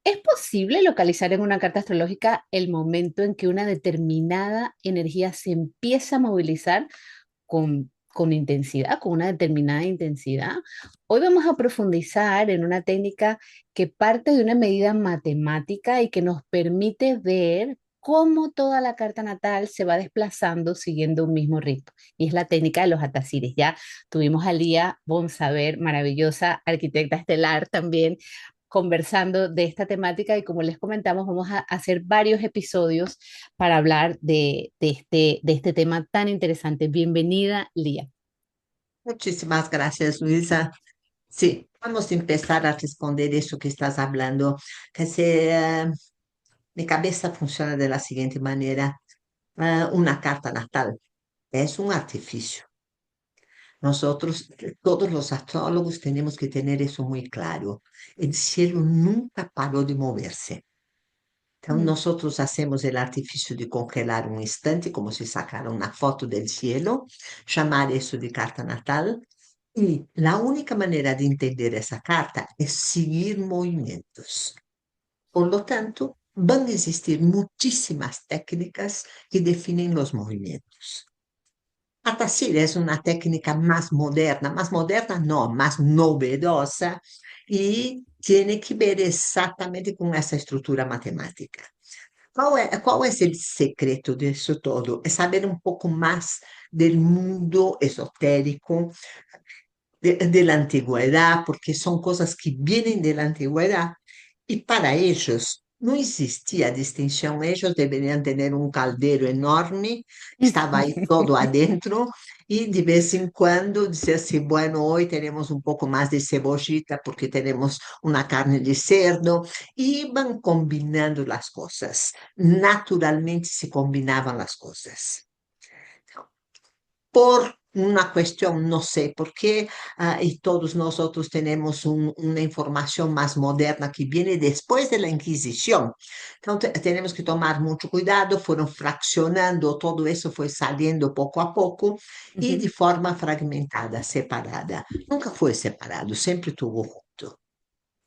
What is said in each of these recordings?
¿Es posible localizar en una carta astrológica el momento en que una determinada energía se empieza a movilizar con intensidad, con una determinada intensidad? Hoy vamos a profundizar en una técnica que parte de una medida matemática y que nos permite ver cómo toda la carta natal se va desplazando siguiendo un mismo ritmo. Y es la técnica de los atasires. Ya tuvimos a Lía Bonsaber, maravillosa arquitecta estelar también, conversando de esta temática y como les comentamos, vamos a hacer varios episodios para hablar de este tema tan interesante. Bienvenida, Lía. Muchísimas gracias, Luisa. Sí, vamos a empezar a responder eso que estás hablando, que mi cabeza funciona de la siguiente manera. Una carta natal es un artificio. Nosotros, todos los astrólogos, tenemos que tener eso muy claro. El cielo nunca paró de moverse. Entonces, Mm. nosotros hacemos el artificio de congelar un instante, como si sacara una foto del cielo, llamar eso de carta natal. Y la única manera de entender esa carta es seguir movimientos. Por lo tanto, van a existir muchísimas técnicas que definen los movimientos. Atacir es una técnica más moderna no, más novedosa y tiene que ver exactamente con esa estructura matemática. Qual es el secreto de eso todo? Es saber un poco más del mundo esotérico, de la antigüedad, porque son cosas que vienen de la antigüedad y para ellos no existía distinción. Ellos deberían tener un caldero enorme, estaba ahí todo adentro y de vez en cuando decía así, bueno, hoy tenemos un poco más de cebollita porque tenemos una carne de cerdo y van combinando las cosas. Naturalmente se combinaban las cosas por una cuestión, no sé por qué, y todos nosotros tenemos una información más moderna que viene después de la Inquisición. Entonces, tenemos que tomar mucho cuidado, fueron fraccionando, todo eso fue saliendo poco a poco y Ujú. de forma fragmentada, separada. Nunca fue separado, siempre tuvo junto.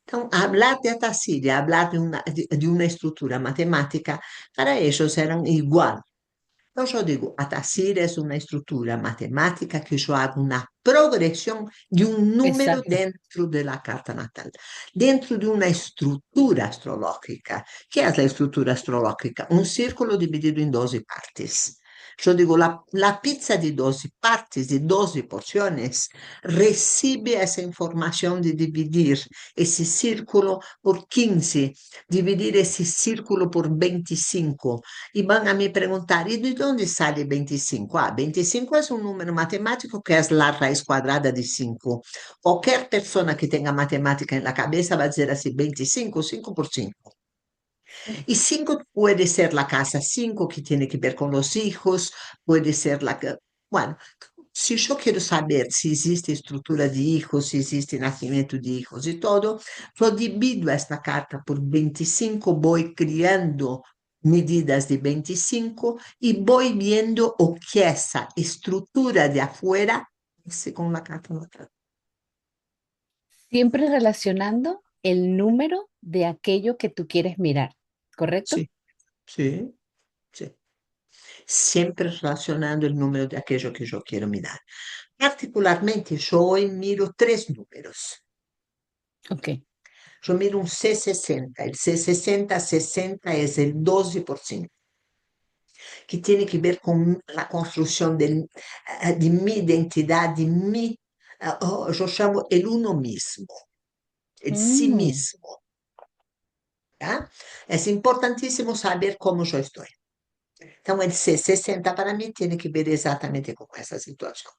Entonces, hablar de Atassiria, hablar de una estructura matemática, para ellos eran igual. Entonces yo digo, Atassir es una estructura matemática que yo hago una progresión de un número Exacto. dentro de la carta natal, dentro de una estructura astrológica. ¿Qué es la estructura astrológica? Un círculo dividido en 12 partes. Yo digo, la pizza de 12 partes, de 12 porciones, recibe esa información de dividir ese círculo por 15, dividir ese círculo por 25 y van a me preguntar, ¿y de dónde sale 25? 25 es un número matemático que es la raíz cuadrada de 5. Cualquier persona que tenga matemática en la cabeza va a decir así, 25, 5 por 5. Y 5 puede ser la casa 5 que tiene que ver con los hijos, puede ser Bueno, si yo quiero saber si existe estructura de hijos, si existe nacimiento de hijos y todo, yo divido esta carta por 25, voy creando medidas de 25 y voy viendo o que esa estructura de afuera hace con la carta natal. Siempre relacionando el número de aquello que tú quieres mirar, ¿correcto? Sí, sí, sí. Siempre relacionando el número de aquello que yo quiero mirar. Particularmente, yo hoy miro tres números. Ok. Yo miro un C60. El C60, 60 es el 12%, que tiene que ver con la construcción de mi identidad, yo llamo el uno mismo, el sí Mm. mismo. ¿Ya? Es importantísimo saber cómo yo estoy. Entonces, el C60 para mí tiene que ver exactamente con esa situación.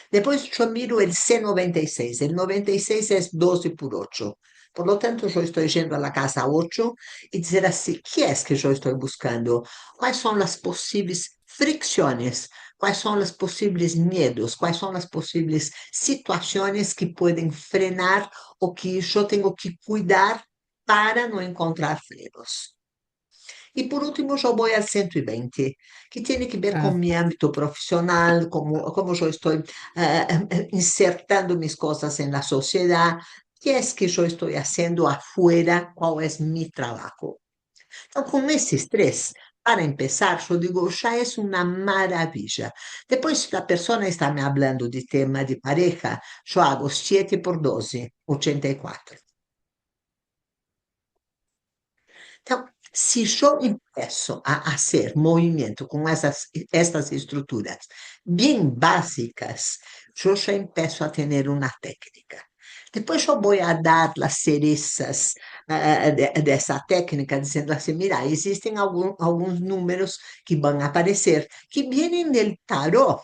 Después yo miro el C96. El 96 es 12 por 8. Por lo tanto, yo estoy yendo a la casa 8 y decir así, ¿qué es que yo estoy buscando? ¿Cuáles son las posibles fricciones? ¿Cuáles son los posibles miedos? ¿Cuáles son las posibles situaciones que pueden frenar o que yo tengo que cuidar para no encontrar frenos? Y por último, yo voy al 120, que tiene que ver con Ah, mi ámbito profesional, cómo yo estoy insertando mis cosas en la sociedad. ¿Qué es que yo estoy haciendo afuera? ¿Cuál es mi trabajo? Entonces, con esos tres, para empezar, yo digo, ya es una maravilla. Después, si la persona está me hablando de tema de pareja, yo hago 7 por 12, 84. Então, se eu empiezo a hacer movimento com estas estruturas bem básicas, eu já empiezo a ter uma técnica. Depois eu vou a dar as cerezas dessa técnica, dizendo assim, mira, existem alguns números que vão aparecer, que vienen del tarot.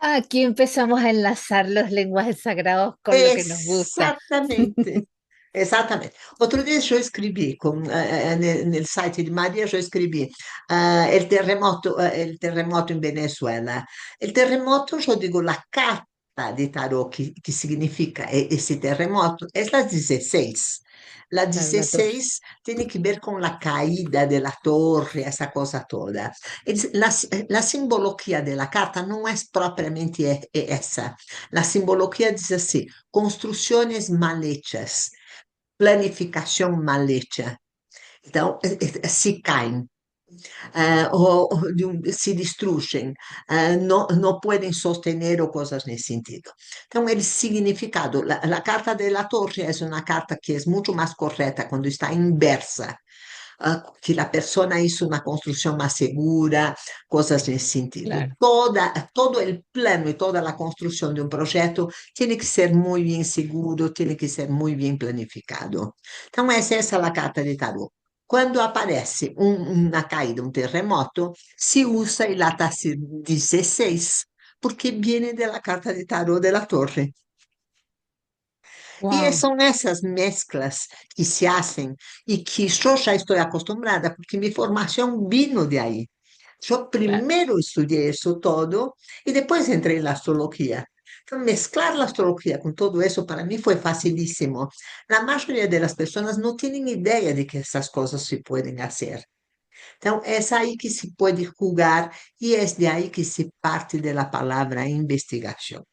Aquí empezamos a enlazar los lenguajes sagrados con lo que nos gusta. Exatamente. Exatamente. Outro dia eu escrevi nel site di Maria, eu escrevi il terremoto in Venezuela. Il terremoto, io dico la carta di tarot che significa ese terremoto, es la 16. La Claro, la torre. 16 tiene que ver con la caída de la torre, esa cosa toda. La simbología de la carta no es propiamente esa. La simbología dice así, construcciones mal hechas, planificación mal hecha. Entonces, se caen, se destruyen, no pueden sostener o cosas en ese sentido. Entonces, el significado, la carta de la torre es una carta que es mucho más correcta cuando está inversa. Que la persona hizo una construcción más segura, cosas en ese sentido. Claro. Todo el plano y toda la construcción de un proyecto tiene que ser muy bien seguro, tiene que ser muy bien planificado. Entonces, esa es la carta de tarot. Cuando aparece una caída, un terremoto, se usa el Atacir 16 porque viene de la carta de tarot de la torre. Y Wow, son esas mezclas que se hacen y que yo ya estoy acostumbrada porque mi formación vino de ahí. Yo claro. primero estudié eso todo y después entré en la astrología. Entonces, mezclar la astrología con todo eso para mí fue facilísimo. La mayoría de las personas no tienen idea de que esas cosas se pueden hacer. Entonces, es ahí que se puede jugar y es de ahí que se parte de la palabra investigación.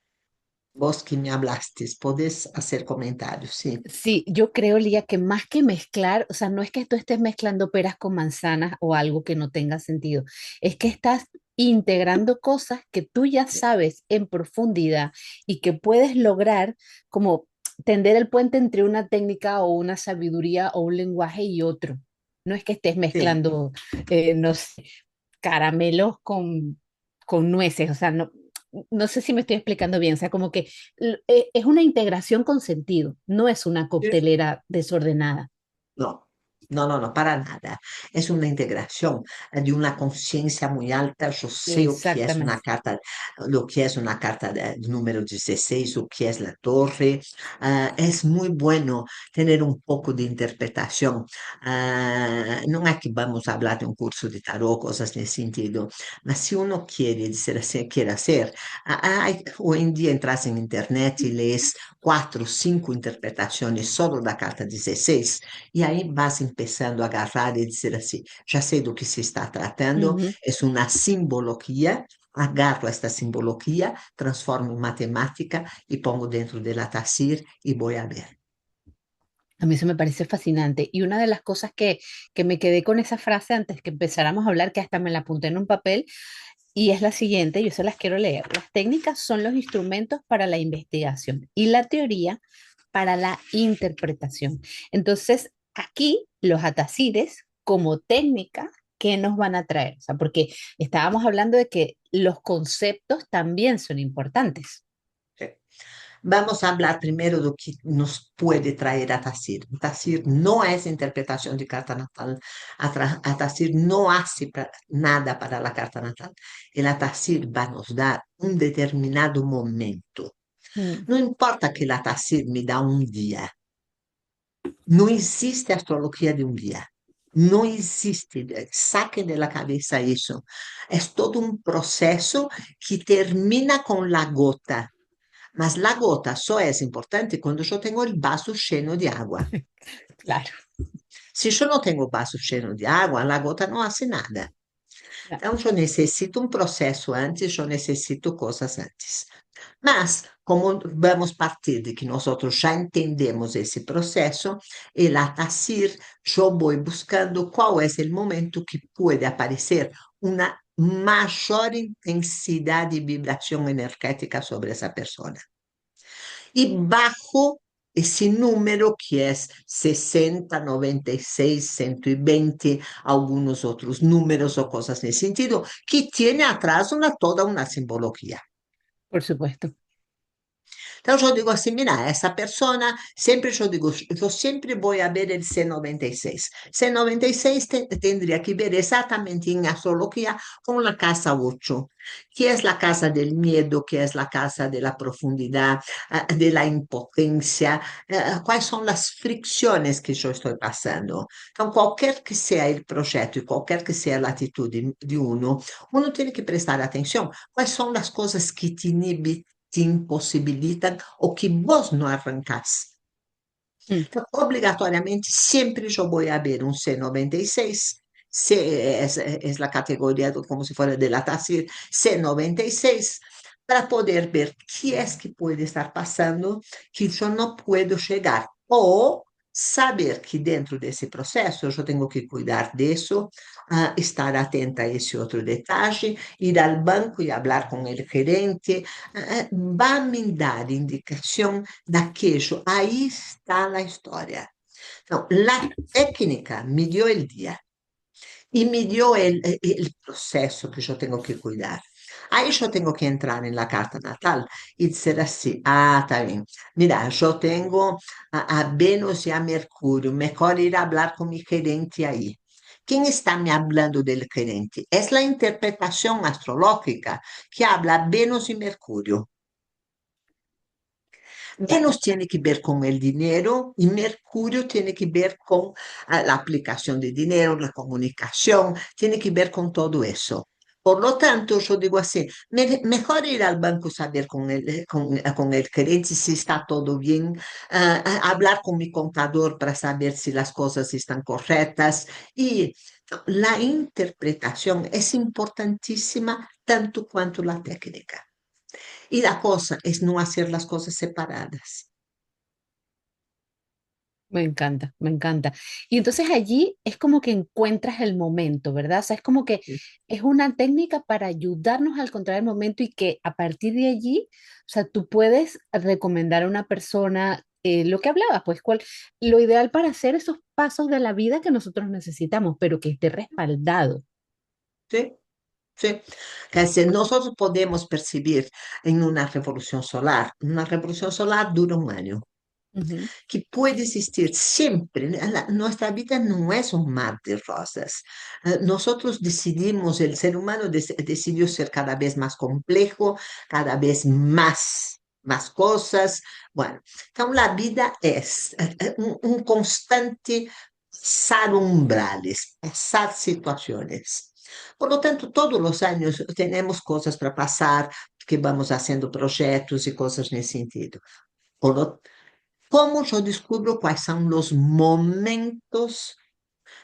Vos que me hablaste, podés hacer comentarios, sí. Sí, yo creo, Lía, que más que mezclar, o sea, no es que tú estés mezclando peras con manzanas o algo que no tenga sentido, es que estás integrando cosas que tú ya sabes en profundidad y que puedes lograr como tender el puente entre una técnica o una sabiduría o un lenguaje y otro. No es que estés Sí, mezclando, no sé, caramelos con nueces, o sea, no, no sé si me estoy explicando bien, o sea, como que es una integración con sentido, no es una coctelera desordenada. no, no, no, no, para nada. Es una integración de una conciencia muy alta. Yo sé Exactamente. lo que es una carta de número 16, o que es la torre. Es muy bueno tener un poco de interpretación. No es que vamos a hablar de un curso de tarot, cosas en ese sentido, mas si uno quiere, decir así, quiere hacer, hoy en día entras en internet y lees 4 o 5 interpretaciones solo da carta 16. E aí vas empezando a agarrar e dizer assim: já sei do que se está tratando, Ujú. é uma simbologia, agarro esta simbologia, transformo em matemática e pongo dentro de la Tacir e vou a ver. A mí eso me parece fascinante. Y una de las cosas que me quedé con esa frase antes que empezáramos a hablar, que hasta me la apunté en un papel, y es la siguiente, yo se las quiero leer. Las técnicas son los instrumentos para la investigación y la teoría para la interpretación. Entonces, aquí los atacides como técnica, ¿qué nos van a traer? O sea, porque estábamos hablando de que los conceptos también son importantes. Sí. Vamos a hablar primero de lo que nos puede traer a Tacir. Tacir no es interpretación de carta natal. Tacir no hace nada para la carta natal. El Atacir va a nos dar un determinado momento. Mm. No importa que la Atacir me da un día. No existe astrología de un día. No existe. Saquen de la cabeza eso. Es todo un proceso que termina con la gota. Mas la gota solo es importante cuando yo tengo el vaso lleno de agua. Claro. Si yo no tengo vaso lleno de agua, la gota no hace nada. Claro. Entonces yo necesito un proceso antes, yo necesito cosas antes. Mas, como vamos partir de que nosotros ya entendemos ese proceso, el ATASIR, yo voy buscando cuál es el momento que puede aparecer una mayor intensidad de vibración energética sobre esa persona. Y bajo ese número que es 60, 96, 120, algunos otros números o cosas en ese sentido, que tiene atrás toda una simbología. Por supuesto. Entonces yo digo así, mira, esa persona, siempre yo digo, yo siempre voy a ver el C96. C96 tendría que ver exactamente en astrología con la casa 8, que es la casa del miedo, que es la casa de la profundidad, de la impotencia, cuáles son las fricciones que yo estoy pasando. Entonces, cualquier que sea el proyecto y cualquier que sea la actitud de uno, uno tiene que prestar atención. ¿Cuáles son las cosas que te inhiben, te imposibilitan o que vos no arrancás? Mm. Então, obrigatoriamente, sempre eu vou a ver um C96, C é a categoria como se fosse de la TASIR, C96, para poder ver que é que pode estar passando que eu não puedo chegar. Ou saber que dentro desse processo eu tenho que cuidar disso, estar atenta a esse outro detalhe, ir ao banco e falar com o gerente, vai me dar indicação daquello. Ahí está la historia. No, la técnica me dio el día y me dio el proceso que yo tengo que cuidar. Ahí yo tengo que entrar en la carta natal y decir así, está bien. Mira, yo tengo a Venus y a Mercurio, mejor ir a hablar con mi gerente ahí. ¿Quién está me hablando del gerente? Es la interpretación astrológica que habla Venus y Mercurio. Venus tiene que ver con el dinero y Mercurio tiene que ver con la aplicación de dinero, la comunicación, tiene que ver con todo eso. Por lo tanto, yo digo así, mejor ir al banco saber con el gerente si está todo bien, hablar con mi contador para saber si las cosas están correctas y la interpretación es importantísima tanto cuanto la técnica. Y la cosa es no hacer las cosas separadas. Me encanta, me encanta. Y entonces allí es como que encuentras el momento, ¿verdad? O sea, es como que Sí, es una técnica para ayudarnos a encontrar el momento y que a partir de allí, o sea, tú puedes recomendar a una persona lo que hablaba, pues lo ideal para hacer esos pasos de la vida que nosotros necesitamos, pero que esté respaldado. sí, sí. Quer dizer, nosotros podemos percibir en una revolución solar dura un año, Ujú. que puede existir siempre. Nuestra vida no es un mar de rosas. Nosotros decidimos, el ser humano decidió ser cada vez más complejo, cada vez más cosas. Bueno, entonces la vida es un constante pasar umbrales, pasar situaciones. Por lo tanto, todos los años tenemos cosas para pasar, que vamos haciendo proyectos y cosas en ese sentido. Por lo ¿Cómo yo descubro cuáles son los momentos?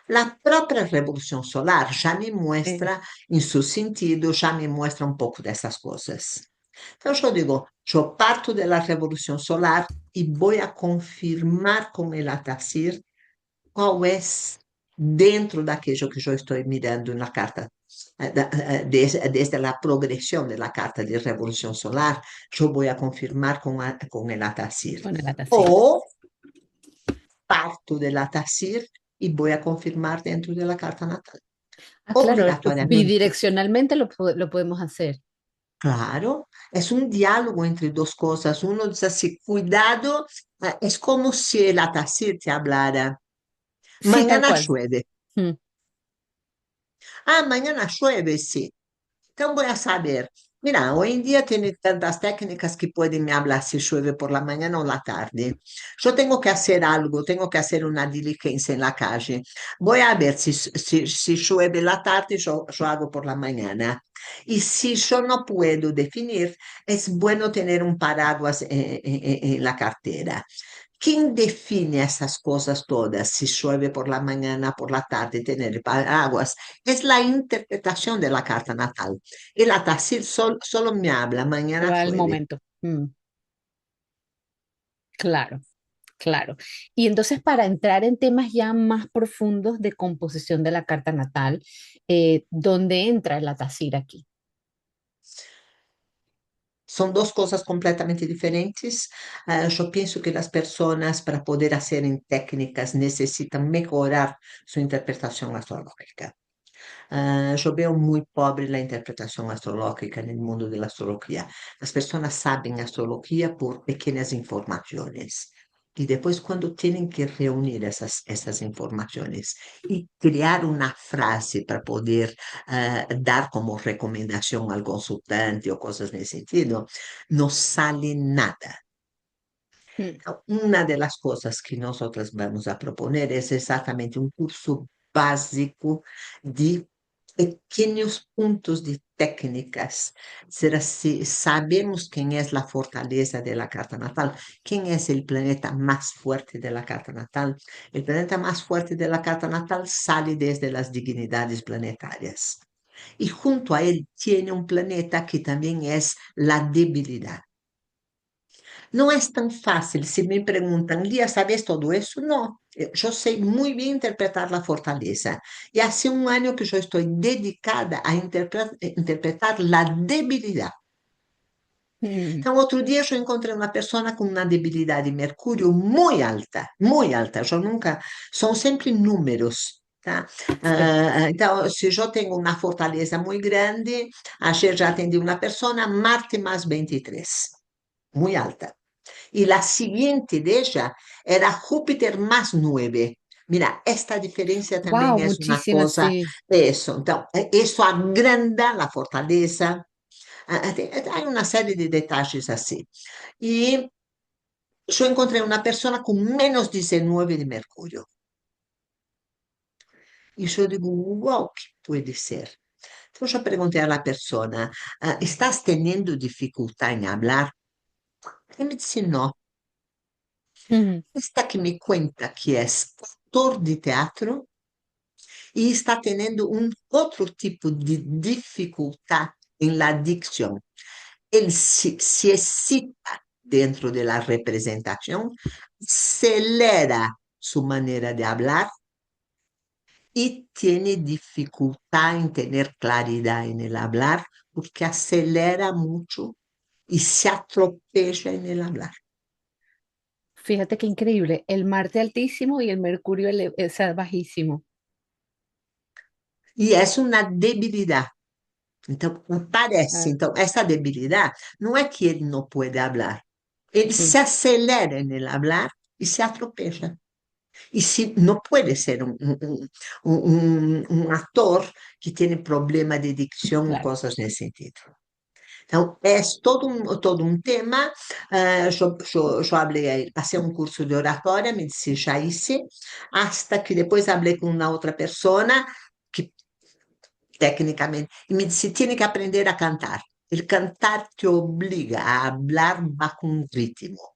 La propia revolución solar ya me Sí. muestra en su sentido, ya me muestra un poco de esas cosas. Entonces yo digo, yo parto de la revolución solar y voy a confirmar con el Atacir cuál es dentro de aquello que yo estoy mirando en la carta. Desde la progresión de la carta de revolución solar, yo voy a confirmar con el Atacir. Con el atacir. O parto del Atacir y voy a confirmar dentro de la carta natal. Ah, claro, Obligatoriamente. bidireccionalmente lo podemos hacer. Claro, es un diálogo entre dos cosas. Uno dice así, cuidado, es como si el Atacir te hablara. Sí, tal Mañana cual. llueve. Mm. Ah, mañana llueve, sí. Então, voy a saber. Mira, hoy en día tiene tantas técnicas que pueden me hablar si llueve por la mañana o la tarde. Yo tengo que hacer algo, tengo que hacer una diligencia en la calle. Voy a ver si llueve la tarde, yo hago por la mañana. Y si yo no puedo definir, es bueno tener un paraguas en la cartera. ¿Quién define esas cosas todas? Si llueve por la mañana, por la tarde, tener paraguas. Es la interpretación de la carta natal. El Atacil solo me habla, Se mañana va al llueve. momento. mm, claro, claro. Y entonces para entrar en temas ya más profundos de composición de la carta natal, ¿dónde entra la tacira aquí? Son dos cosas completamente diferentes. Yo pienso que las personas para poder hacer en técnicas necesitan mejorar su interpretación astrológica. Yo veo muy pobre la interpretación astrológica en el mundo de la astrología. Las personas saben astrología por pequeñas informaciones. Y después cuando tienen que reunir esas informaciones y crear una frase para poder dar como recomendación al consultante o cosas en ese sentido, no sale nada. Mm, Una de las cosas que nosotros vamos a proponer es exactamente un curso básico de pequeños puntos de técnicas. Será si sabemos quién es la fortaleza de la carta natal, quién es el planeta más fuerte de la carta natal. El planeta más fuerte de la carta natal sale desde las dignidades planetarias. Y junto a él tiene un planeta que también es la debilidad. No es tan fácil. Si me preguntan, Lía, ¿sabes todo eso? No, yo sé muy bien interpretar la fortaleza. Y hace un año que yo estoy dedicada a interpretar la debilidad. mm, Então, outro dia eu encontrei uma pessoa com uma debilidade de Mercúrio muito alta, muito alta. Eu nunca, são sempre números, tá? sí. Então, se eu tenho uma fortaleza muito grande, ayer já atendi uma pessoa, Marte mais 23, muito alta. Y la siguiente de ella era Júpiter más 9. Mira, esta diferencia también Wow, es una muchísimas, cosa, sí. eso, entonces, eso agranda la fortaleza. Hay una serie de detalles así. Y yo encontré una persona con menos 19 de Mercurio. Y yo digo, wow, ¿qué puede ser? Entonces yo pregunté a la persona, ¿estás teniendo dificultad en hablar? Y me dice, no. Mm, Esta que me cuenta que es actor de teatro y está teniendo un otro tipo de dificultad en la dicción. Él se excita dentro de la representación, acelera su manera de hablar y tiene dificultad en tener claridad en el hablar porque acelera mucho y se atropella en el hablar. fíjate qué increíble. El Marte altísimo y el Mercurio o sea, bajísimo. Y es una debilidad. Então, parece, Ah, então, essa debilidade não é que ele não pode falar, ele se sí, acelera no hablar e se atropela. E se, não pode ser um ator que tem problema de dicção ou claro. coisas nesse sentido. Então, é todo um tema. Eu falei a ele, passei um curso de oratória, me disse, já hice, hasta que depois falei com uma outra pessoa que técnicamente, y me dice, tiene que aprender a cantar. El cantar te obliga a hablar bajo un ritmo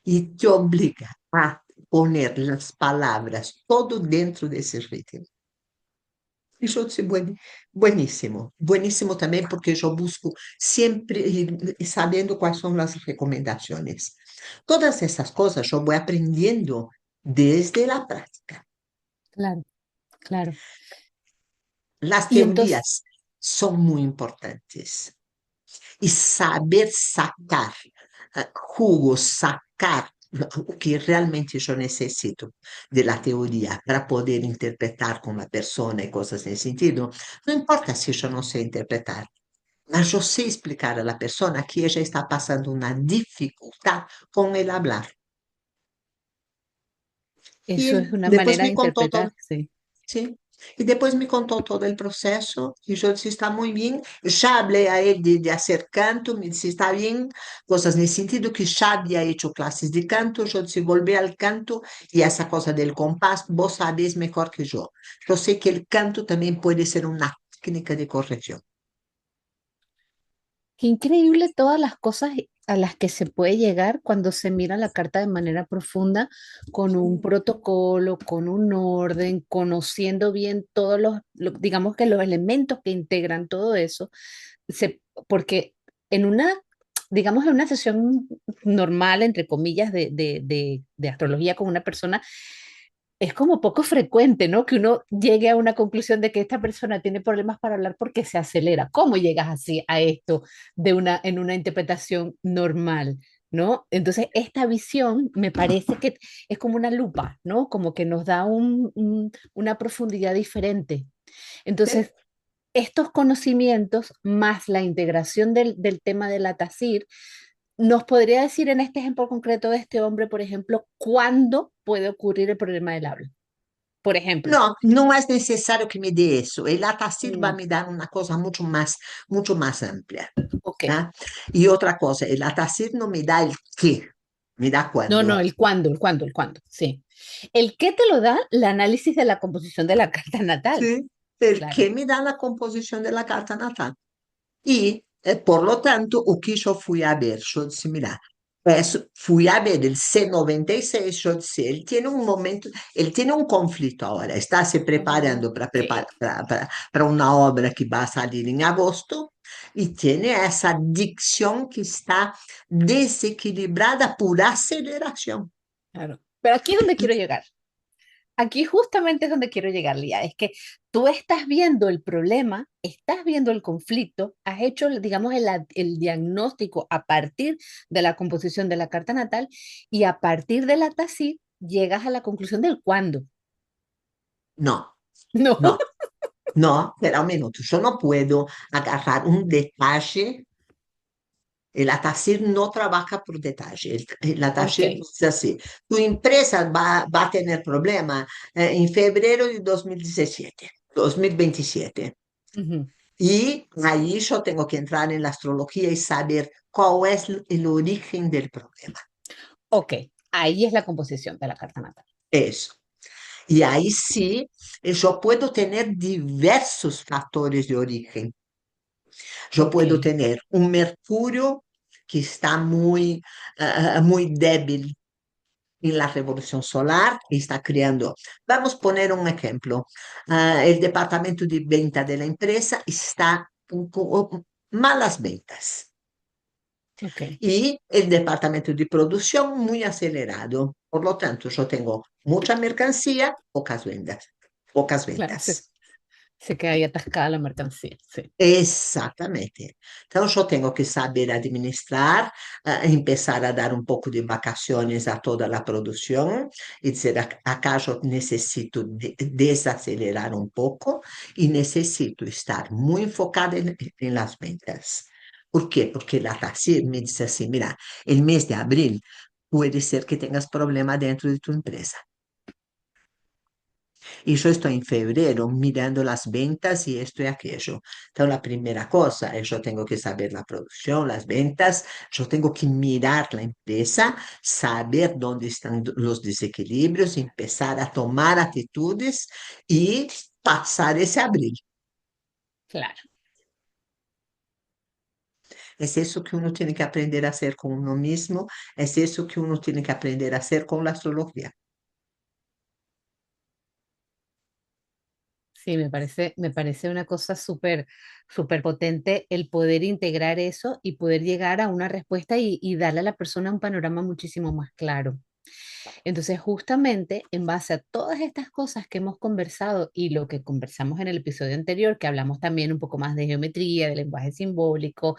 y te obliga a poner las palabras todo dentro de ese ritmo. Y yo dije, buenísimo, buenísimo también porque yo busco siempre y sabiendo cuáles son las recomendaciones. Todas esas cosas yo voy aprendiendo desde la práctica. Claro, claro. Las Y entonces, teorías son muy importantes. Y saber sacar jugo, sacar o que realmente yo necesito de la teoría para poder interpretar con la persona y cosas en ese sentido. No importa si yo no sé interpretar, mas yo sé explicar a la persona que ella está pasando una dificultad con el hablar. Y eso es él una después manera de me contó todo. interpretar, sí. Sí. Y después me contó todo el proceso y yo dije, está muy bien. Ya hablé a él de hacer canto, me dice, está bien, cosas en el sentido que ya había hecho clases de canto, yo dije, volví al canto y esa cosa del compás, vos sabés mejor que yo. Yo sé que el canto también puede ser una técnica de corrección. Qué increíble todas las cosas a las que se puede llegar cuando se mira la carta de manera profunda, con un Sí. protocolo, con un orden, conociendo bien todos digamos que los elementos que integran todo eso, porque en una, digamos, en una sesión normal, entre comillas, de astrología con una persona, es como poco frecuente, ¿no? Que uno llegue a una conclusión de que esta persona tiene problemas para hablar porque se acelera. ¿Cómo llegas así a esto en una interpretación normal? ¿No? Entonces, esta visión me parece que es como una lupa, ¿no? Como que nos da una profundidad diferente. Sí. Entonces, estos conocimientos más la integración del tema de la TASIR, ¿nos podría decir en este ejemplo concreto de este hombre, por ejemplo, cuándo puede ocurrir el problema del habla? Por ejemplo. No, no es necesario que me dé eso. El ATACIR va a Mm, me dar una cosa mucho más amplia. ok. ¿Ah? Y otra cosa, el ATACIR no me da el qué, me da No, no, cuándo. el cuándo, sí. El qué te lo da el análisis de la composición de la carta natal. Sí, el Claro. qué me da la composición de la carta natal. Y, por lo tanto, o que yo fui a ver, yo dije, mira, fui a ver el C96, yo dije, él tiene un momento, él tiene un conflicto ahora, está se preparando Ok, para una obra que va a salir en agosto y tiene esa dicción que está desequilibrada por aceleración. claro. Pero aquí es donde quiero llegar. Aquí justamente es donde quiero llegar, Lía. Es que tú estás viendo el problema, estás viendo el conflicto, has hecho, digamos, el diagnóstico a partir de la composición de la carta natal y a partir de la TASIR llegas a la conclusión del cuándo. No, No, no, no, pero un minuto, yo no puedo agarrar un detalle. El ATACIR no trabaja por detalle. El ok. ATACIR dice así, tu empresa va a tener problema en febrero de 2017, 2027. Ujú. Y ahí yo tengo que entrar en la astrología y saber cuál es el origen del problema. Ok, ahí es la composición de la carta natal. Eso. Y ahí sí, yo puedo tener diversos factores de origen. Yo Ok, puedo tener un Mercurio que está muy débil en la revolución solar y está creando. Vamos a poner un ejemplo. El departamento de venta de la empresa está con malas ventas ok. y el departamento de producción muy acelerado. Por lo tanto, yo tengo mucha mercancía, pocas ventas. Pocas Claro, ventas. se queda ahí atascada la mercancía. Sí. Exatamente. Então, eu tenho que saber administrar, começar a dar um pouco de vacações a toda a produção e dizer, acaso necessito desacelerar um pouco e necessito estar muito enfocada em las ventas. ¿Por quê? Porque la TASIR me disse assim, mira, el mês de abril pode ser que tenhas problema dentro de tu empresa. Y yo estoy en febrero mirando las ventas y esto y aquello. Entonces, la primera cosa es yo tengo que saber la producción, las ventas, yo tengo que mirar la empresa, saber dónde están los desequilibrios, empezar a tomar actitudes y pasar ese abril. Claro. Es eso que uno tiene que aprender a hacer con uno mismo, es eso que uno tiene que aprender a hacer con la astrología. Sí, me parece una cosa súper, súper potente el poder integrar eso y poder llegar a una respuesta y darle a la persona un panorama muchísimo más claro. Entonces, justamente en base a todas estas cosas que hemos conversado y lo que conversamos en el episodio anterior, que hablamos también un poco más de geometría, de lenguaje simbólico,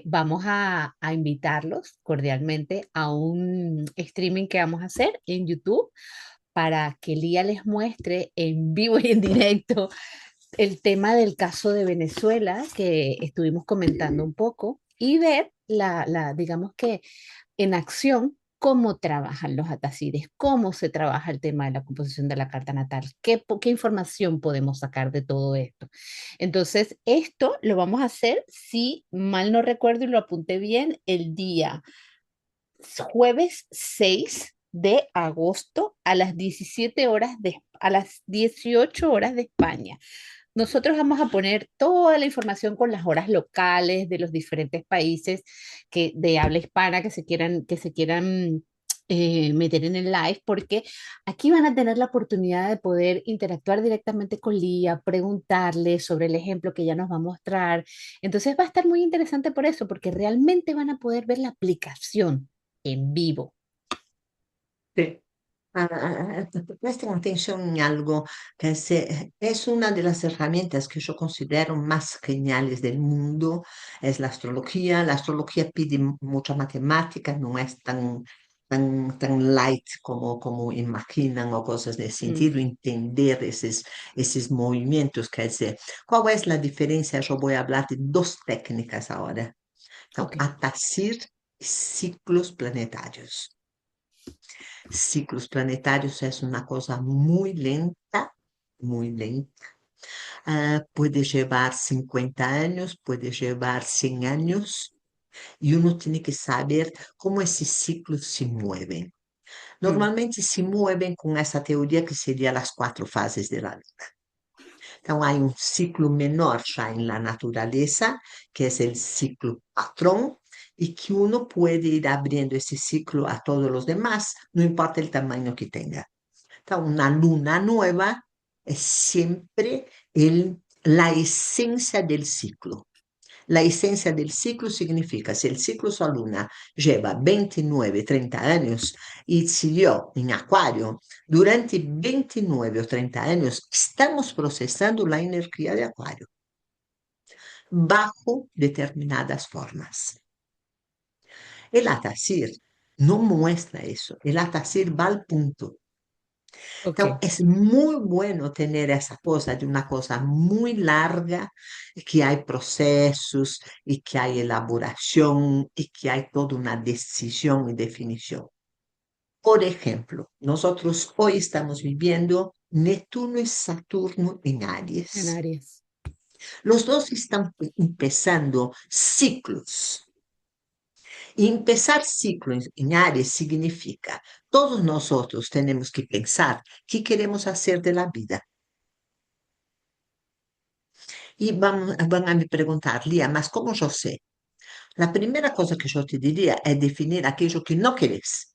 vamos a invitarlos cordialmente a un streaming que vamos a hacer en YouTube para que Lía les muestre en vivo y en directo el tema del caso de Venezuela que estuvimos comentando un poco y ver digamos que en acción cómo trabajan los atasires, cómo se trabaja el tema de la composición de la carta natal, qué información podemos sacar de todo esto. Entonces, esto lo vamos a hacer, si mal no recuerdo y lo apunté bien, el día jueves 6 de agosto a las 17 horas a las 18 horas de España. Nosotros vamos a poner toda la información con las horas locales de los diferentes países de habla hispana que se quieran meter en el live porque aquí van a tener la oportunidad de poder interactuar directamente con Lía, preguntarle sobre el ejemplo que ella nos va a mostrar. Entonces va a estar muy interesante por eso, porque realmente van a poder ver la aplicación en vivo. Sí. Presten atención en algo es una de las herramientas que yo considero más geniales del mundo, es la astrología. La astrología pide mucha matemática, no es tan light como imaginan o cosas de Mm, sentido, entender esos movimientos. Quer dizer, ¿cuál es la diferencia? Yo voy a hablar de dos técnicas ahora. Então, ok. Atacir y ciclos planetarios. Ciclos planetarios es una cosa muy lenta, muy lenta. Puede llevar 50 años, puede llevar 100 años, y uno tiene que saber cómo esos ciclos se mueven. Mm, Normalmente se mueven con esa teoría que sería las cuatro fases de la luna. Então, hay un ciclo menor ya en la naturaleza, que es el ciclo patrón, y que uno puede ir abriendo ese ciclo a todos los demás, no importa el tamaño que tenga. Una luna nueva es siempre la esencia del ciclo. La esencia del ciclo significa, si el ciclo su luna lleva 29, 30 años y siguió en Acuario, durante 29 o 30 años estamos procesando la energía de Acuario bajo determinadas formas. El Atacir no muestra eso, el Atacir va al punto. ok, Então, é muito bueno ter essa coisa de uma coisa muito larga, que há processos e que há elaboração e que há toda uma decisão e definição. Por exemplo, nós hoje estamos vivendo Netuno e Saturno em en Aries. Aries. Os dois estão começando ciclos. E empezar ciclo em Aries significa, todos nós temos que pensar que queremos fazer da vida. Y van a me preguntar, Lía, mas ¿cómo yo sé? La primera cosa que yo te diría es definir aquello que no querés.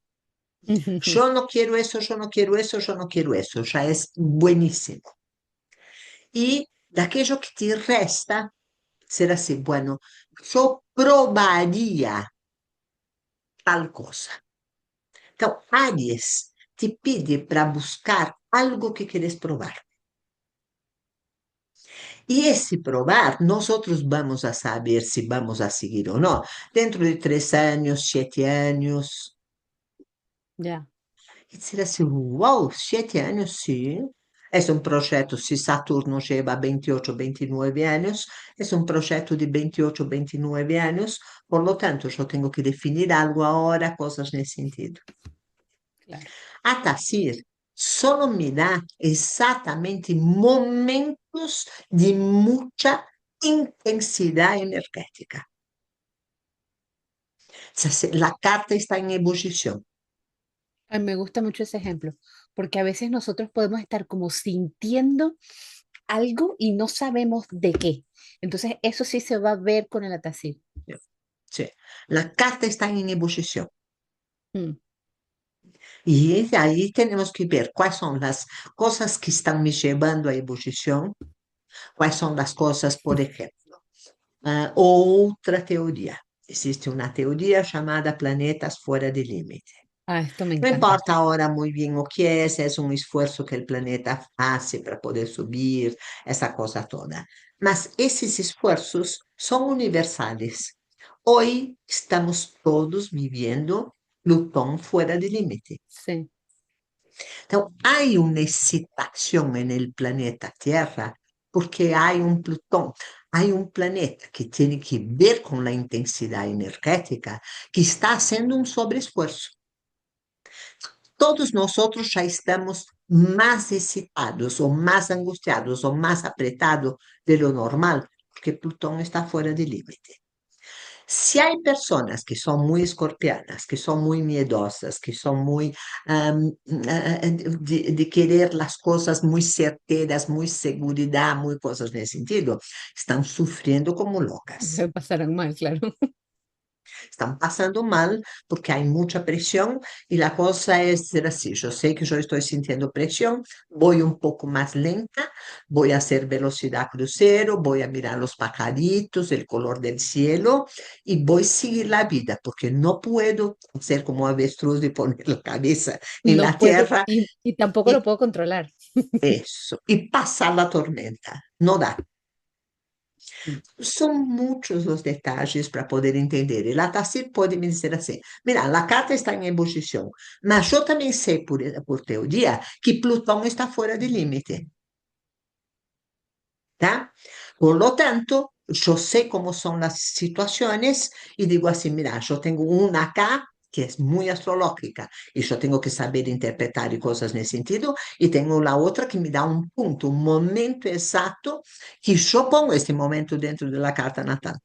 Yo no quiero eso, yo no quiero eso, yo no quiero eso. Ya es buenísimo. Y de aquello que te resta, será así, bueno, yo probaría tal cosa. Entonces, Aries te pide para buscar algo que quieres probar. Y ese probar, nosotros vamos a saber si vamos a seguir o no. Dentro de 3 años, 7 años. Ya, E dizer assim, uau, 7 años, sí. Es un proyecto, si Saturno lleva 28, 29 años, es un proyecto de 28, 29 años, por lo tanto, yo tengo que definir algo ahora, cosas en ese sentido. claro. A Tacir solo me da exactamente momentos de mucha intensidad energética. O sea, la carta está en ebullición. Ay, me gusta mucho ese ejemplo, porque a veces nosotros podemos estar como sintiendo algo y no sabemos de qué. Entonces, eso sí se va a ver con el atacil. Sí, la carta está en ebullición. Mm, Y ahí tenemos que ver cuáles son las cosas que están me llevando a ebullición, cuáles son las cosas, por ejemplo. Otra teoría. Existe una teoría llamada planetas fuera de límite. ah, esto me No encanta. importa ahora muy bien lo que es un esfuerzo que el planeta hace para poder subir, esa cosa toda. Mas esos esfuerzos son universales. Hoy estamos todos viviendo Plutón fuera de límite. Sí, Então, há uma excitação no planeta Terra, porque há Plutão, há planeta que tem que ver com a intensidade energética que está fazendo sobreesforço. Todos nós já estamos mais excitados, ou mais angustiados, ou mais apretados de lo normal, porque Plutão está fora de límite. Se há pessoas que são muito escorpianas, que são muito miedosas, que são muito de querer as coisas muito certeiras, muito segurança, muito coisas nesse sentido, estão sofrendo como loucas. se pasaron mal, claro. Están pasando mal porque hay mucha presión y la cosa es decir así, yo sé que yo estoy sintiendo presión, voy un poco más lenta, voy a hacer velocidad crucero, voy a mirar los pajaritos, el color del cielo y voy a seguir la vida porque no puedo ser como avestruz y poner la cabeza en No la puedo tierra y tampoco lo y puedo controlar. eso, y pasar la tormenta. No da. Mm. Son muchos los detalles para poder entender. El Atacir puede me dizer assim: mira, la carta está en ebullición, mas yo también sé por teoría que Plutón está fuera de límite, ¿tá? Por lo tanto, yo sé cómo son las situaciones y digo así, mira, yo tengo una acá que es muy astrológica y yo tengo que saber interpretar y cosas en ese sentido, y tengo la otra que me da un punto, un momento exacto que yo pongo este momento dentro de la carta natal.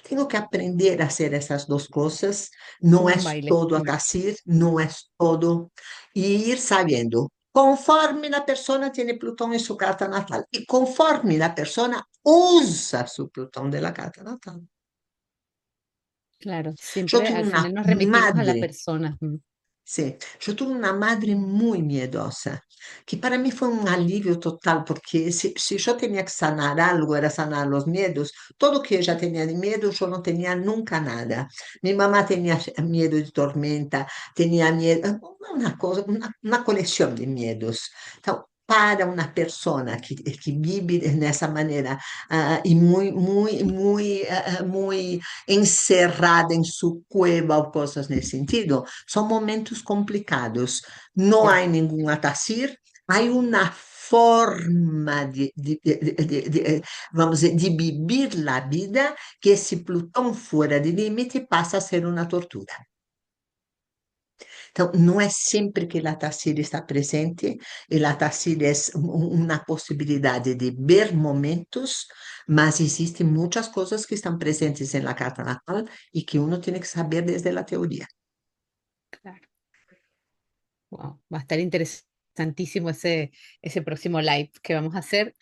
Tengo que aprender a hacer esas dos cosas. No Como un es baile. todo así, no es todo. Y ir sabiendo, conforme la persona tiene Plutón en su carta natal y conforme la persona usa su Plutón de la carta natal. Claro, Yo siempre tuve al una final nos remitimos a la madre. persona. Mm. Sí, yo tuve una madre muy miedosa, que para mí fue un alivio total, porque si yo tenía que sanar algo, era sanar los miedos. Todo que ella tenía de miedo, yo no tenía nunca nada. Mi mamá tenía miedo de tormenta, tenía miedo, una cosa, una colección de miedos. Entonces, para una persona que vive de esa manera y muy encerrada en su cueva o cosas nesse sentido, son momentos complicados. No hay ningún atacir, hay una forma vamos a decir, de vivir la vida que si Plutón fuera de límite pasa a ser una tortura. Então, não é sempre que a Tassila está presente, e a Tassila é uma possibilidade de ver momentos, mas existem muitas coisas que estão presentes na carta natal e que uno tem que saber desde a teoria. Claro. Wow, va a estar interesantísimo ese próximo live que vamos a hacer.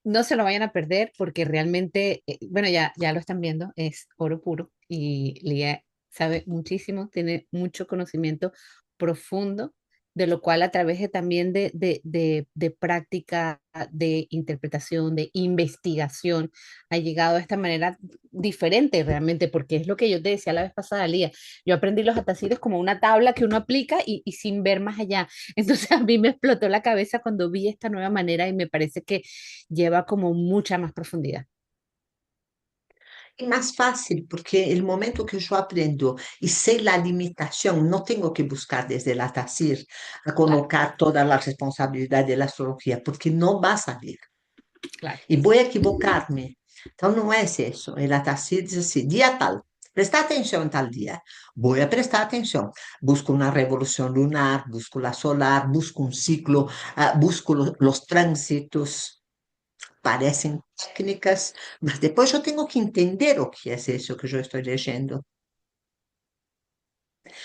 No se lo vayan a perder porque realmente, bueno, ya lo están viendo, es oro puro y Lía sabe muchísimo, tiene mucho conocimiento profundo, de lo cual a través de, también de práctica, de interpretación, de investigación, ha llegado a esta manera diferente realmente, porque es lo que yo te decía la vez pasada, Lía. Yo aprendí los atacides como una tabla que uno aplica y sin ver más allá. Entonces a mí me explotó la cabeza cuando vi esta nueva manera y me parece que lleva como mucha más profundidad. É mais fácil, porque o momento que eu aprendo e sei a limitação, não tenho que buscar desde a Tacir a Claro, colocar toda a responsabilidade da astrologia, porque não vai saber. claro. E vou equivocar-me. Então, não é isso. A Tacir diz assim, dia tal, presta atenção em tal dia. Vou a prestar atenção. Busco uma revolução lunar, busco a solar, busco um ciclo, busco os trânsitos. Parecem técnicas, mas depois eu tenho que entender o que é isso que eu estou leyendo.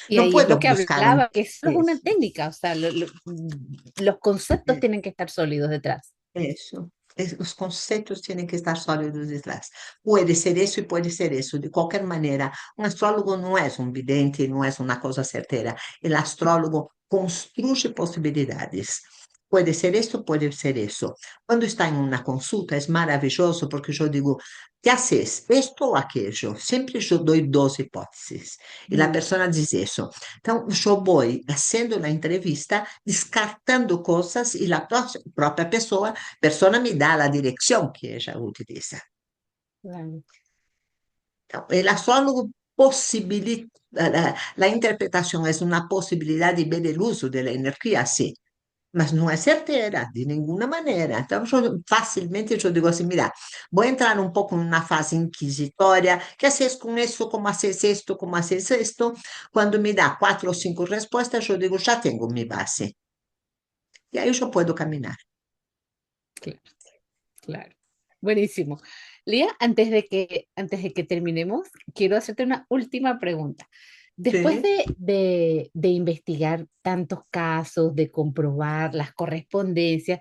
Y Não ahí es lo puedo que buscar um. hablaba, que eso es una Isso, técnica, o sea, los conceptos é, tienen que estar sólidos detrás. isso. Os conceitos têm que estar sólidos detrás. Pode ser isso e pode ser isso. De qualquer maneira, um astrólogo não é um vidente, não é uma coisa certeira. O astrólogo construye possibilidades. Pode ser isso, pode ser isso. Quando está em uma consulta, é maravilhoso porque eu digo, ¿qué haces? Esto ou aquello. Sempre eu dou duas hipóteses. E a Mm, pessoa diz isso. Então, eu vou fazendo a entrevista, descartando coisas e a própria pessoa me dá a direção que ela utiliza. claro. Então, o astrólogo possibilita, a interpretação é uma possibilidade de ver o uso da energia, sim, mas não é certeira, de nenhuma maneira. Então, facilmente eu digo assim, mira, vou entrar um pouco numa fase inquisitória, que haces com isso, como haces isto, como haces isto. Quando me dá quatro ou cinco respostas, eu digo, já tenho minha base. E aí eu posso caminhar. Claro, claro. Buenísimo. Lía, antes de que terminemos, quiero hacerte una última pregunta. Después Sim. de investigar tantos casos, de comprobar las correspondencias,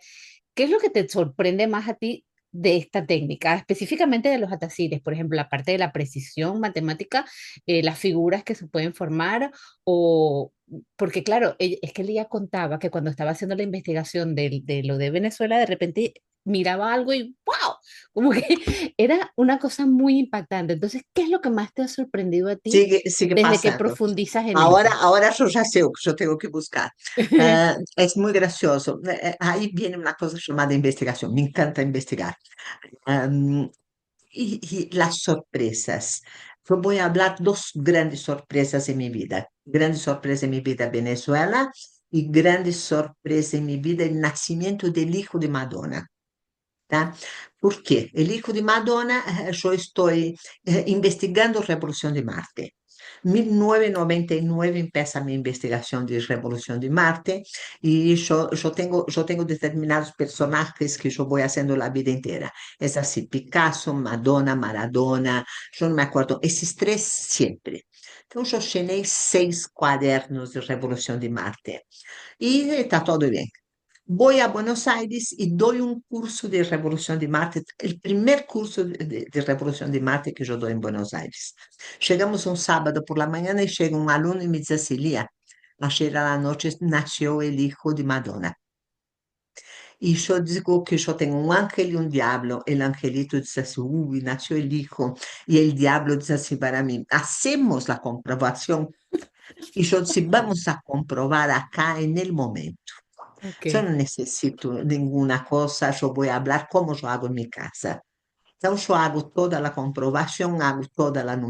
¿qué es lo que te sorprende más a ti? de esta técnica, específicamente de los atacides, por ejemplo, la parte de la precisión matemática, las figuras que se pueden formar, o porque claro, es que ella contaba que cuando estaba haciendo la investigación de lo de Venezuela, de repente miraba algo y ¡wow! Como que era una cosa muy impactante. Entonces, ¿qué es lo que más te ha sorprendido a ti Sigue desde que pasando. profundizas en esto? Ahora yo ya sé lo que yo tengo que buscar. Es muy gracioso. Ahí viene una cosa llamada investigación. Me encanta investigar. Em, y las sorpresas. Yo voy a hablar dos grandes sorpresas en mi vida. Grandes sorpresas en mi vida Venezuela y grandes sorpresas en mi vida el nacimiento del hijo de Madonna. ¿Tá? ¿Por qué? El hijo de Madonna, yo estoy investigando Revolución de Marte. 1999 empieza mi investigación de Revolución de Marte y yo tengo determinados personajes que yo voy haciendo la vida entera. Es así, Picasso, Madonna, Maradona, yo no me acuerdo, esos tres siempre. Entonces yo llené 6 cuadernos de Revolución de Marte y está todo bien. Voy a Buenos Aires y doy un curso de Revolución de Marte, el primer curso de Revolución de Marte que yo doy en Buenos Aires. Llegamos un sábado por la mañana y llega un alumno y me dice, Celia, ayer a la noche nació el hijo de Madonna. Y yo digo que yo tengo un ángel y un diablo. El angelito dice así, uy, nació el hijo. Y el diablo dice así para mí, hacemos la comprobación. Y yo digo, vamos a comprobar acá en el momento. Yo Ok, no necesito ninguna cosa, yo voy a hablar como yo hago en mi casa. Entonces yo hago toda la comprobación, hago toda la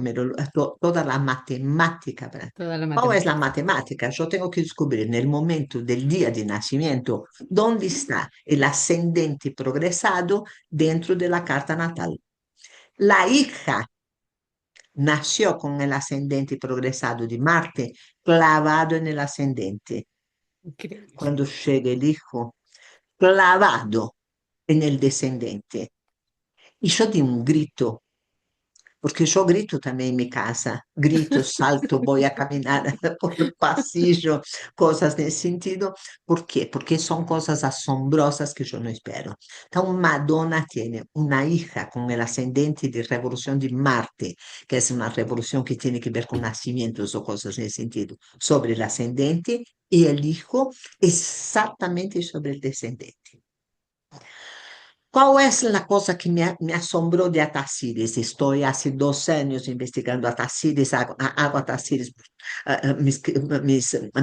toda la matemática. toda la ¿Cuál es la matemática. matemática? Yo tengo que descubrir en el momento del día de nacimiento dónde está el ascendente progresado dentro de la carta natal. La hija nació con el ascendente progresado de Marte clavado en el ascendente. Increíble. Cuando llega el hijo, clavado en el descendente. Y yo di un grito, porque yo grito también en mi casa, grito, salto, voy a caminar por el pasillo, cosas de ese sentido. ¿Por qué? Porque son cosas asombrosas que yo no espero. Entonces, Madonna tiene una hija con el ascendente de Revolución de Marte, que es una revolución que tiene que ver con nacimientos o cosas en ese sentido, sobre el ascendente y el hijo exactamente sobre el descendente. ¿Cuál es la cosa que me asombró de Atacides? Estoy hace 2 años investigando Atacides, hago Atacides,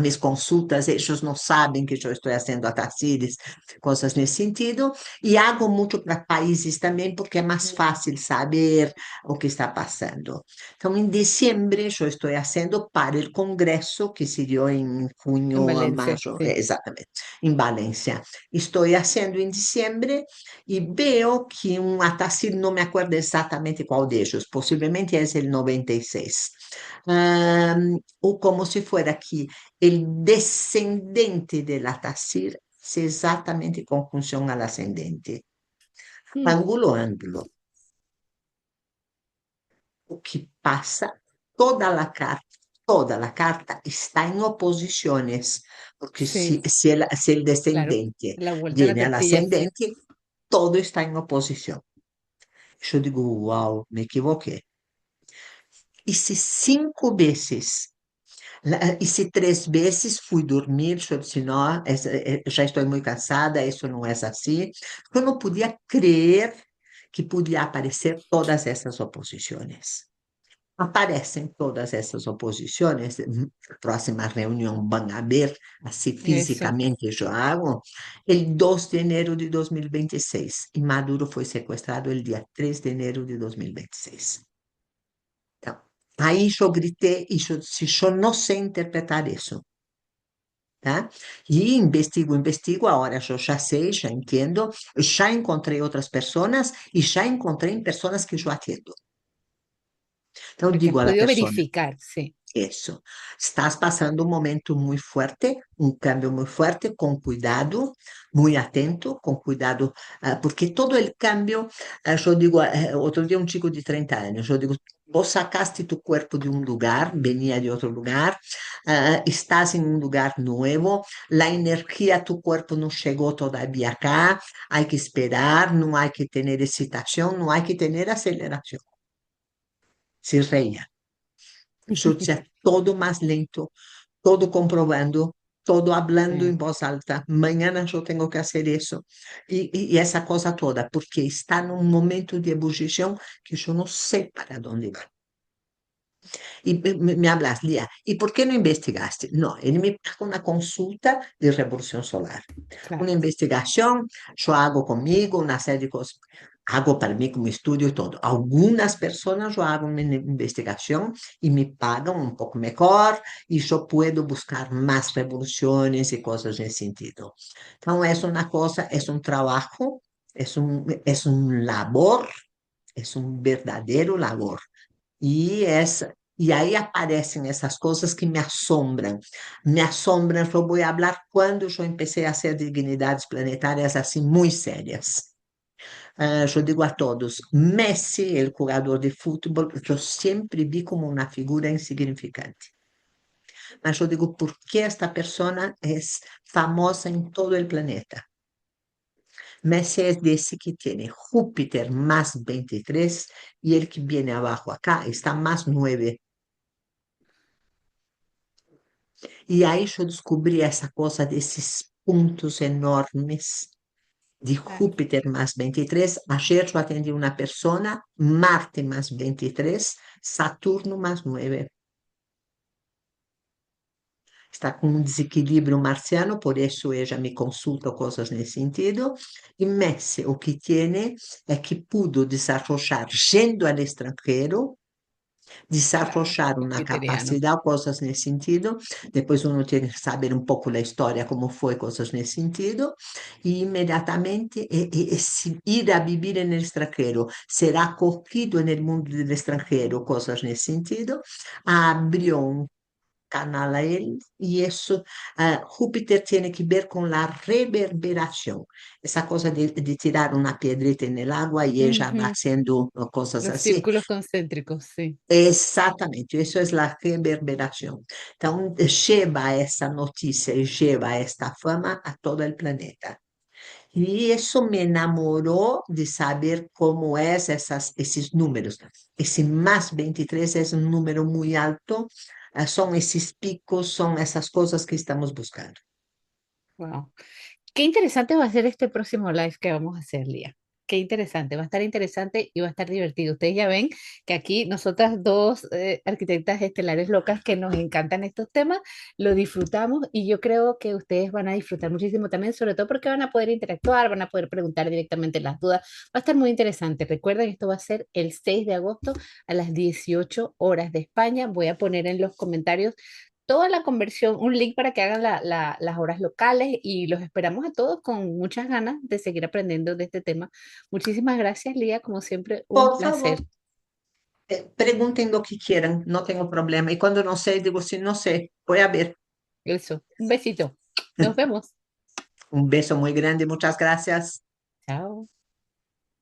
mis consultas, ellos no saben que yo estoy haciendo Atacides, cosas nesse sentido, y hago mucho para países también porque es más fácil saber lo que está pasando. Entonces, en diciembre yo estoy haciendo para el congreso que se dio en En junio, Valencia, mayo, sí. exactamente, en Valencia. Estoy haciendo en diciembre e veo que um Atacir, não me acordo exatamente qual deles, possivelmente é o 96. Ou como se fosse que o descendente del Atacir é exatamente conjunção al ascendente. Mm, Ângulo, ângulo. O que passa, toda a carta está em oposições, porque sí, se el claro. descendente La vuelta a la viene al tortilla, sí. ascendente, todo está em oposição. Eu digo, uau, me equivoquei. Hice 5 veces. Hice 3 veces, fui dormir, yo dije, no, ya estoy muy cansada, eso no es así. Yo no podía creer que podía aparecer todas esas oposiciones. Aparecen todas esas oposiciones, próxima reunión van a ver, así Eso. físicamente yo hago, el 2 de enero de 2026, y Maduro fue secuestrado el día 3 de enero de 2026. Então, aí eu gritei e eu disse, eu não sei interpretar isso, tá? E investigo, agora eu já sei, já entendo, já encontrei outras pessoas e já encontrei em pessoas que eu atendo. Então, Porque has digo à podido pessoa, verificar, sí. eso. Estás pasando un momento muy fuerte, un cambio muy fuerte, con cuidado, muy atento, con cuidado, porque todo el cambio, yo digo, otro día un chico de 30 años, yo digo, Vos sacaste tu cuerpo de un lugar, venía de otro lugar, estás en un lugar nuevo, la energía, tu cuerpo no llegó todavía acá, hay que esperar, no hay que tener excitación, no hay que tener aceleración. Se reía. Yo decía todo más lento, todo comprobando, todo hablando Sí, en voz alta. Mañana yo tengo que hacer eso. Y esa cosa toda, porque está en un momento de ebullición que yo no sé para dónde va. Y me hablas, Lía, ¿y por qué no investigaste? No, él me paga una consulta de revolución solar. Una claro. investigación, yo hago conmigo una serie de cosas. Hago para mí como estudio y todo. Algunas personas yo hago una investigación y me pagan un poco mejor y yo puedo buscar más revoluciones y cosas en ese sentido. Entonces es una cosa, es un trabajo, es un labor, es un verdadero labor. Y, y ahí aparecen esas cosas que me asombran. Me asombran, yo voy a hablar cuando yo empecé a hacer dignidades planetarias así muy serias. Yo digo a todos, Messi, el jugador de fútbol, yo siempre vi como una figura insignificante. Mas yo digo, ¿por qué esta persona es famosa en todo el planeta? Messi es de ese que tiene Júpiter más 23 y el que viene abajo acá está más 9. E aí eu descobri essa coisa desses pontos enormes de Claro. Júpiter más 23. Ayer eu atendi uma pessoa, Marte más 23, Saturno más 9. Está com um desequilíbrio marciano, por isso ela me consulta coisas nesse sentido. E Messi, o que tem é que pudo desarrollar, yendo ao estrangeiro, Claro, desarrollar una jupiteriano. capacidad, cosas en ese sentido. Después uno tiene que saber un poco la historia, cómo fue, cosas en ese sentido. Y inmediatamente ir a vivir en el extranjero, ser acogido en el mundo del extranjero, cosas en ese sentido. Abrió un canal a él y eso, Júpiter tiene que ver con la reverberación, esa cosa de tirar una piedrita en el agua y ella va Ujú. haciendo cosas Los así. círculos concéntricos, sí. Exatamente, isso é a reverberação. Então, lleva essa notícia e lleva esta fama a todo o planeta. E isso me enamorou de saber como é esses números. Esse mais 23 é um número muito alto, são esses picos, são essas coisas que estamos buscando. Wow. Qué interesante va a ser este próximo live que vamos a hacer, Lía. Qué interesante, va a estar interesante y va a estar divertido. Ustedes ya ven que aquí nosotras dos arquitectas estelares locas que nos encantan estos temas, lo disfrutamos y yo creo que ustedes van a disfrutar muchísimo también, sobre todo porque van a poder interactuar, van a poder preguntar directamente las dudas. Va a estar muy interesante. Recuerden, esto va a ser el 6 de agosto a las 18 horas de España. Voy a poner en los comentarios toda la conversión, un link para que hagan las horas locales y los esperamos a todos con muchas ganas de seguir aprendiendo de este tema. Muchísimas gracias, Lía, como siempre, un Por favor, placer. perguntem do que queiram, não tenho problema. E quando não sei, digo assim, não sei, vou a ver. Eso, un besito. Nos vemos. Um beijo muito grande, muitas gracias. Chao.